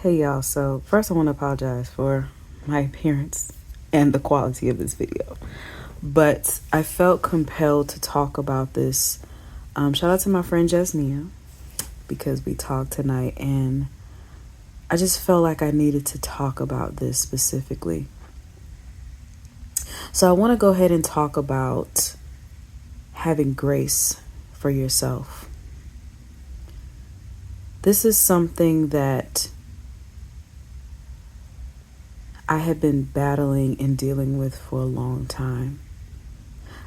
Hey y'all, so first I want to apologize for my appearance and the quality of this video. But I felt compelled to talk about this. Shout out to my friend Jasmia because we talked tonight and I just felt like I needed to talk about this specifically. So I want to go ahead and talk about having grace for yourself. This is something that I have been battling and dealing with for a long time.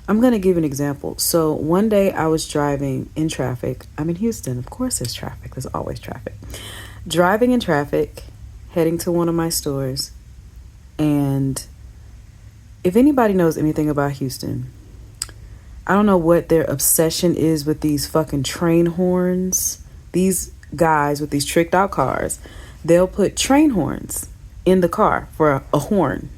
I'm going to give an example. So one day I was driving in traffic. I'm in Houston. Of course there's traffic. There's always traffic. Driving in traffic, heading to one of my stores. And if anybody knows anything about Houston, I don't know what their obsession is with these fucking train horns. These guys with these tricked out cars, they'll put train horns in the car for a horn,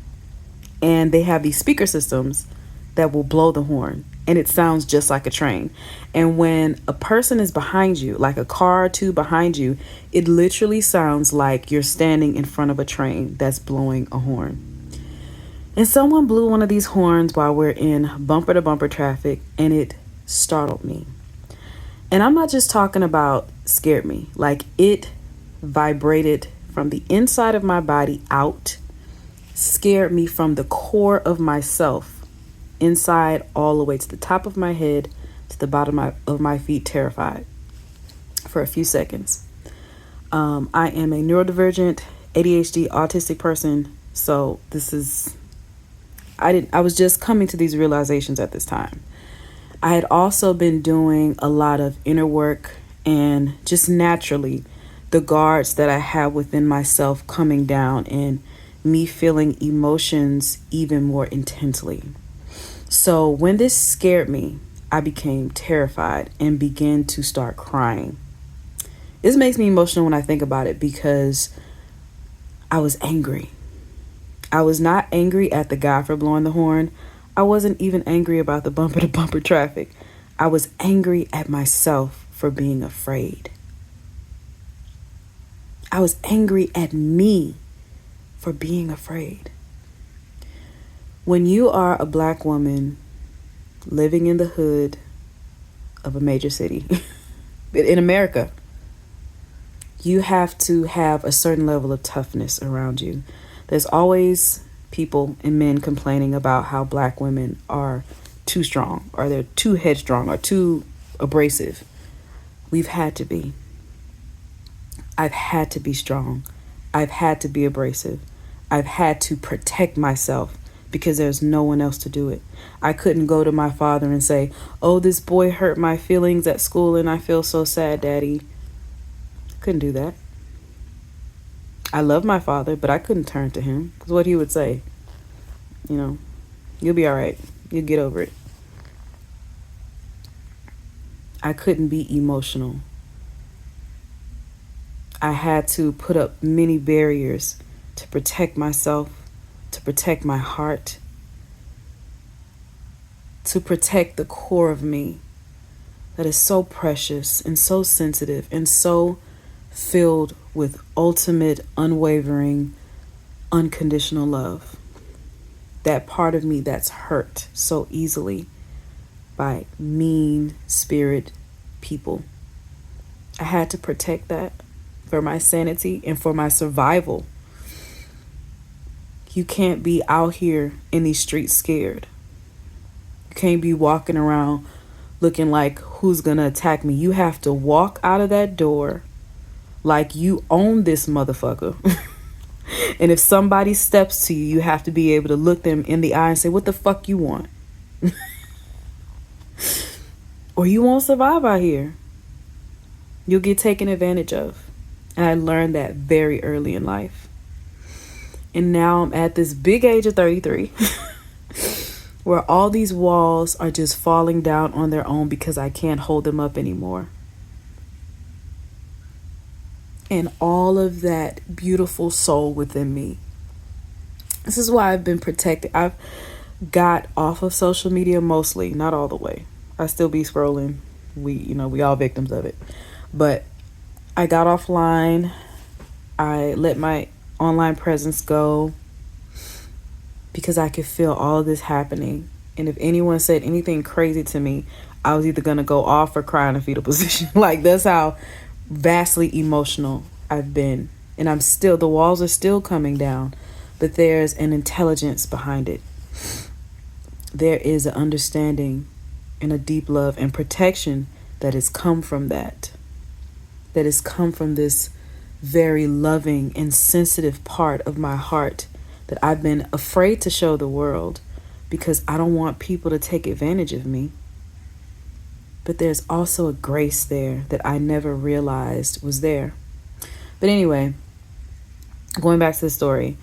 and they have these speaker systems that will blow the horn and it sounds just like a train. And when a person is behind you, like a car or two behind you, it literally sounds like you're standing in front of a train that's blowing a horn. And someone blew one of these horns while we're in bumper to bumper traffic, and it startled me. And I'm not just talking about scared me, like it vibrated from the inside of my body out, scared me from the core of myself, inside all the way to the top of my head, to the bottom of my feet, terrified for a few seconds. I am a neurodivergent, ADHD, autistic person, so I was just coming to these realizations at this time. I had also been doing a lot of inner work and just naturally the guards that I have within myself coming down and me feeling emotions even more intensely. So when this scared me, I became terrified and began to start crying. This makes me emotional when I think about it because I was angry. I was not angry at the guy for blowing the horn. I wasn't even angry about the bumper to bumper traffic. I was angry at myself for being afraid. I was angry at me for being afraid. When you are a Black woman living in the hood of a major city in America, you have to have a certain level of toughness around you. There's always people and men complaining about how Black women are too strong, or they're too headstrong, or too abrasive. We've had to be. I've had to be strong. I've had to be abrasive. I've had to protect myself because there's no one else to do it. I couldn't go to my father and say, "Oh, this boy hurt my feelings at school and I feel so sad, Daddy." Couldn't do that. I love my father, but I couldn't turn to him because what he would say, you'll be all right. You'll get over it. I couldn't be emotional. I had to put up many barriers to protect myself, to protect my heart, to protect the core of me that is so precious and so sensitive and so filled with ultimate, unwavering, unconditional love. That part of me that's hurt so easily by mean spirit people. I had to protect that for my sanity and for my survival. You can't be out here in these streets scared. You can't be walking around looking like who's gonna attack me. You have to walk out of that door like you own this motherfucker. And if somebody steps to you, you have to be able to look them in the eye and say, "What the fuck you want?" Or you won't survive out here. You'll get taken advantage of. And I learned that very early in life. And now I'm at this big age of 33 where all these walls are just falling down on their own because I can't hold them up anymore. And all of that beautiful soul within me. This is why I've been protected. I've got off of social media mostly, not all the way. I still be scrolling. We all victims of it. But I got offline I let my online presence go because I could feel all of this happening. And if anyone said anything crazy to me, I was either going to go off or cry in a fetal position. Like, that's how vastly emotional I've been. And the walls are still coming down, but there's an intelligence behind it. There is an understanding and a deep love and protection that has come from that has come from this very loving and sensitive part of my heart that I've been afraid to show the world because I don't want people to take advantage of me. But there's also a grace there that I never realized was there. But anyway, going back to the story,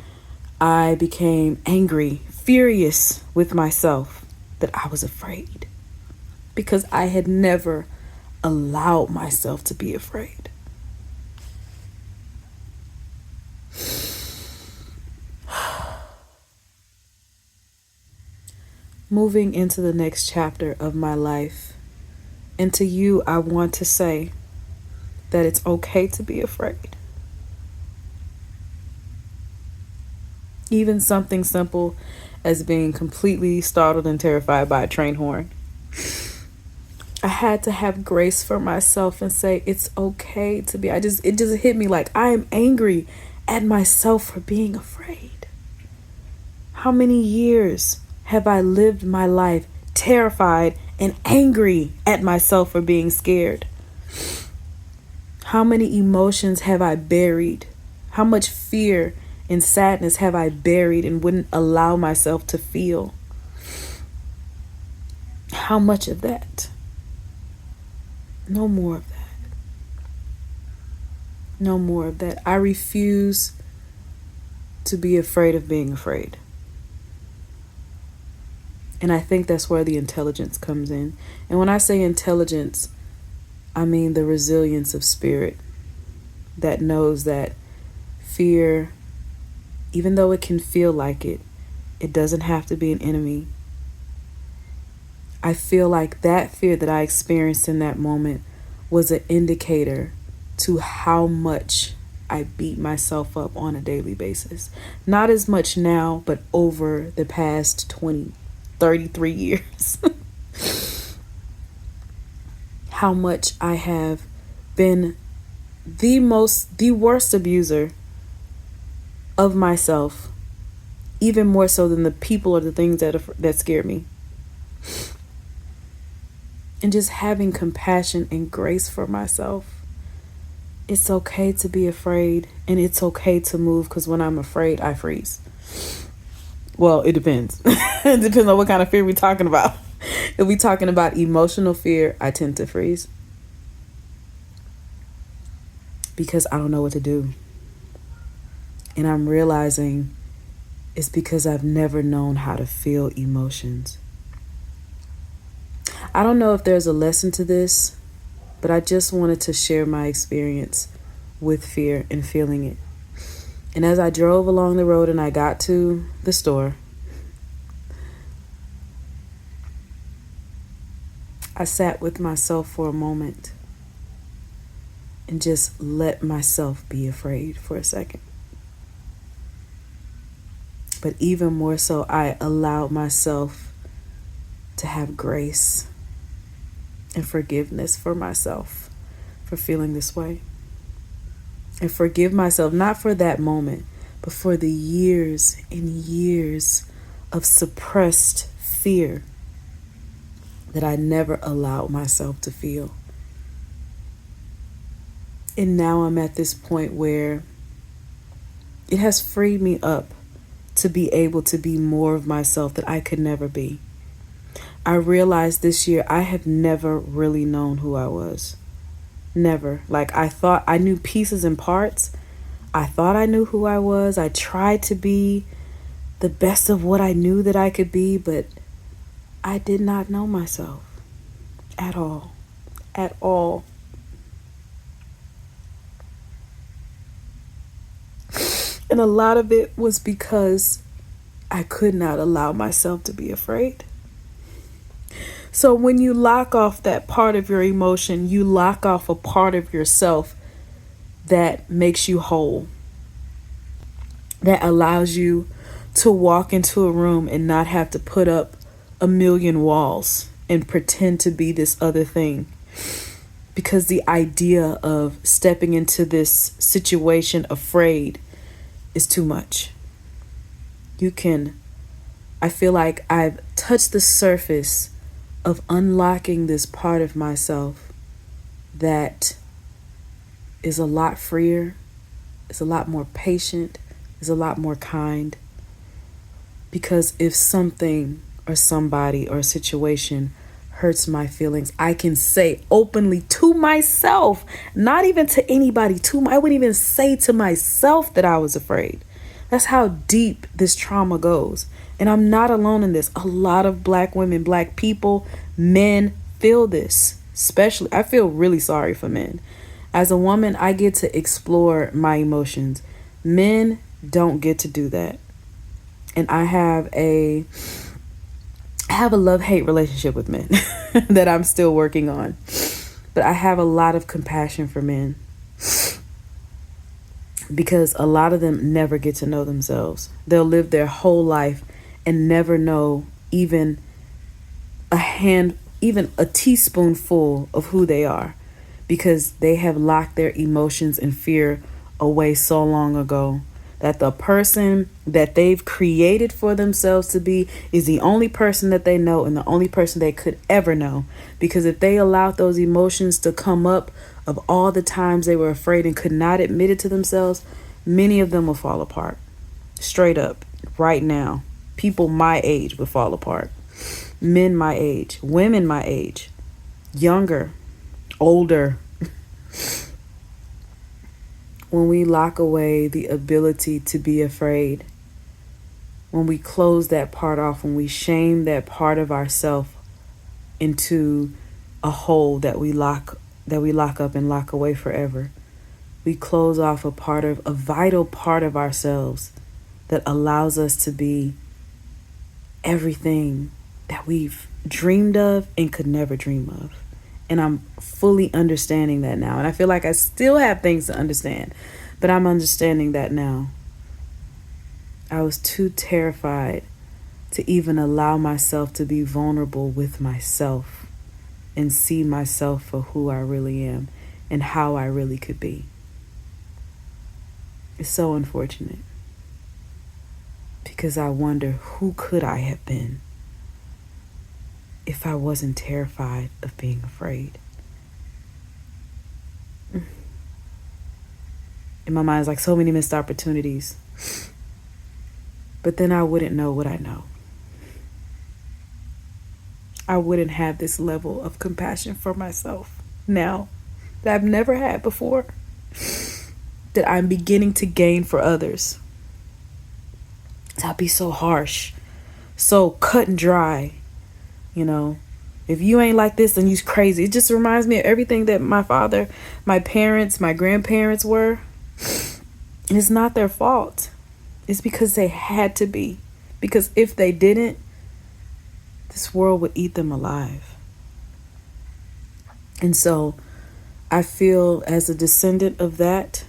I became angry, furious with myself that I was afraid because I had never allowed myself to be afraid. Moving into the next chapter of my life, and to you, I want to say that it's okay to be afraid. Even something simple as being completely startled and terrified by a train horn. I had to have grace for myself and say it's okay to be. It just hit me like I am angry at myself for being afraid. How many years have I lived my life terrified and angry at myself for being scared? How many emotions have I buried? How much fear and sadness have I buried and wouldn't allow myself to feel? How much of that? No more of that. No more of that. I refuse to be afraid of being afraid. And I think that's where the intelligence comes in. And when I say intelligence, I mean the resilience of spirit that knows that fear, even though it can feel like it doesn't have to be an enemy. I feel like that fear that I experienced in that moment was an indicator to how much I beat myself up on a daily basis. Not as much now, but over the past 33 years. How much I have been the worst abuser of myself, even more so than the people or the things that scare me. And just having compassion and grace for myself. It's okay to be afraid, and it's okay to move, because when I'm afraid, I freeze. Well, it depends. It depends on what kind of fear we're talking about. If we're talking about emotional fear, I tend to freeze. Because I don't know what to do. And I'm realizing it's because I've never known how to feel emotions. I don't know if there's a lesson to this, but I just wanted to share my experience with fear and feeling it. And as I drove along the road and I got to the store, I sat with myself for a moment and just let myself be afraid for a second. But even more so, I allowed myself to have grace and forgiveness for myself for feeling this way. And forgive myself, not for that moment, but for the years and years of suppressed fear that I never allowed myself to feel. And now I'm at this point where it has freed me up to be able to be more of myself that I could never be. I realized this year I have never really known who I was. Never. Like, I thought I knew pieces and parts. I thought I knew who I was. I tried to be the best of what I knew that I could be, but I did not know myself at all. At all. And a lot of it was because I could not allow myself to be afraid. So when you lock off that part of your emotion, you lock off a part of yourself that makes you whole. that allows you to walk into a room and not have to put up a million walls and pretend to be this other thing. Because the idea of stepping into this situation afraid is too much. I feel like I've touched the surface of unlocking this part of myself that is a lot freer, is a lot more patient, is a lot more kind. Because if something or somebody or a situation hurts my feelings, I can say openly to myself, not even to anybody, I wouldn't even say to myself that I was afraid. That's how deep this trauma goes. And I'm not alone in this. A lot of Black women, Black people, men feel this. Especially, I feel really sorry for men. As a woman, I get to explore my emotions. Men don't get to do that. And I have a love-hate relationship with men that I'm still working on. But I have a lot of compassion for men because a lot of them never get to know themselves. They'll live their whole life and never know even a teaspoonful of who they are because they have locked their emotions and fear away so long ago that the person that they've created for themselves to be is the only person that they know and the only person they could ever know. Because if they allowed those emotions to come up of all the times they were afraid and could not admit it to themselves, many of them will fall apart. Straight up, right now. People my age would fall apart. Men my age, women my age, younger, older. When we lock away the ability to be afraid, when we close that part off, when we shame that part of ourselves into a hole that we lock up and lock away forever, we close off a vital part of ourselves that allows us to be everything that we've dreamed of and could never dream of. And I'm fully understanding that now. And I feel like I still have things to understand, but I'm understanding that now. I was too terrified to even allow myself to be vulnerable with myself and see myself for who I really am and how I really could be. It's so unfortunate because I wonder who could I have been if I wasn't terrified of being afraid. In my mind, it's like so many missed opportunities. But then I wouldn't know what I know. I wouldn't have this level of compassion for myself now that I've never had before, that I'm beginning to gain for others. I'd be so harsh, so cut and dry. You know, if you ain't like this, then you's crazy. It just reminds me of everything that my father, my parents, my grandparents were. And it's not their fault. It's because they had to be. Because if they didn't, this world would eat them alive. And so I feel as a descendant of that,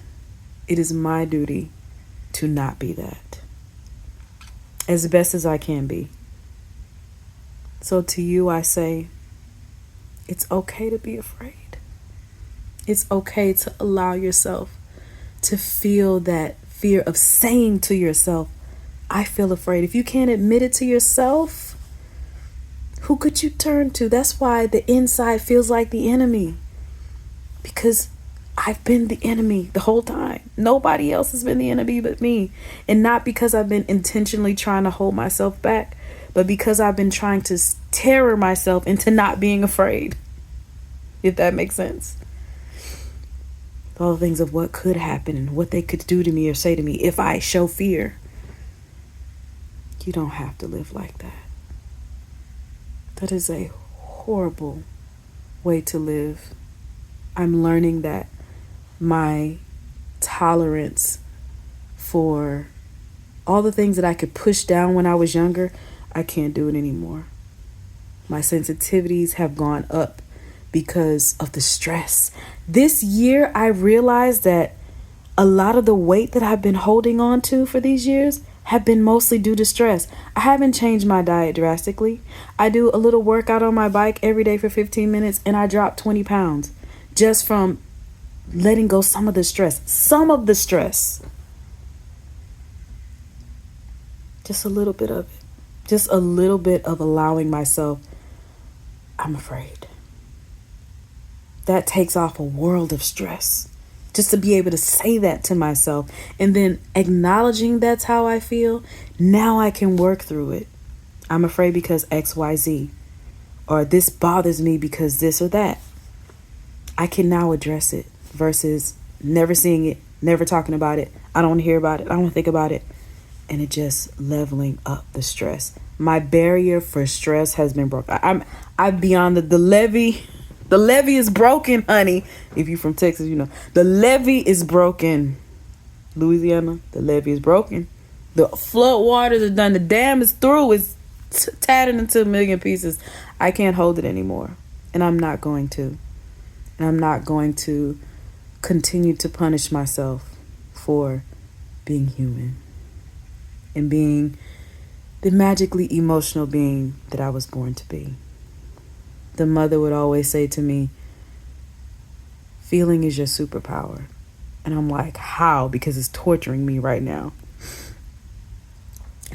it is my duty to not be that. As best as I can be. So to you, I say, it's okay to be afraid. It's okay to allow yourself to feel that fear of saying to yourself, I feel afraid. If you can't admit it to yourself, who could you turn to? That's why the inside feels like the enemy. Because I've been the enemy the whole time. Nobody else has been the enemy but me. And not because I've been intentionally trying to hold myself back, but because I've been trying to terror myself into not being afraid. If that makes sense. All the things of what could happen and what they could do to me or say to me if I show fear. You don't have to live like that. That is a horrible way to live. I'm learning that my tolerance for all the things that I could push down when I was younger, I can't do it anymore. My sensitivities have gone up because of the stress. This year, I realized that A lot of the weight that I've been holding on to for these years have been mostly due to stress. I haven't changed my diet drastically. I do a little workout on my bike every day for 15 minutes and I drop 20 pounds just from letting go some of the stress. Some of the stress. Just a little bit of it. Just a little bit of allowing myself, I'm afraid. That takes off a world of stress. Just to be able to say that to myself and then acknowledging that's how I feel. Now I can work through it. I'm afraid because XYZ, or this bothers me because this or that. I can now address it versus never seeing it, never talking about it. I don't hear about it. I don't think about it. And it just leveling up the stress. My barrier for stress has been broken. I'm beyond the levee. The levee is broken, honey. If you're from Texas, you know. The levee is broken. Louisiana, the levee is broken. The flood waters are done. The dam is through. It's tattered into a million pieces. I can't hold it anymore. And I'm not going to. And I'm not going to continue to punish myself for being human and being the magically emotional being that I was born to be. The mother would always say to me, feeling is your superpower. And I'm like, how? Because it's torturing me right now.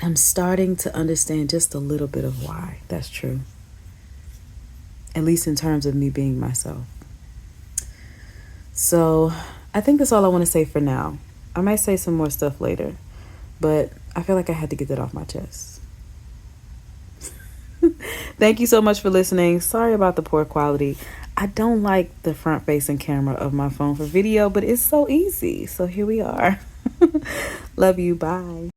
I'm starting to understand just a little bit of why that's true. At least in terms of me being myself. So I think that's all I want to say for now. I might say some more stuff later, but I feel like I had to get that off my chest. Thank you so much for listening. Sorry about the poor quality. I don't like the front facing camera of my phone for video, but it's so easy. So here we are. Love you. Bye.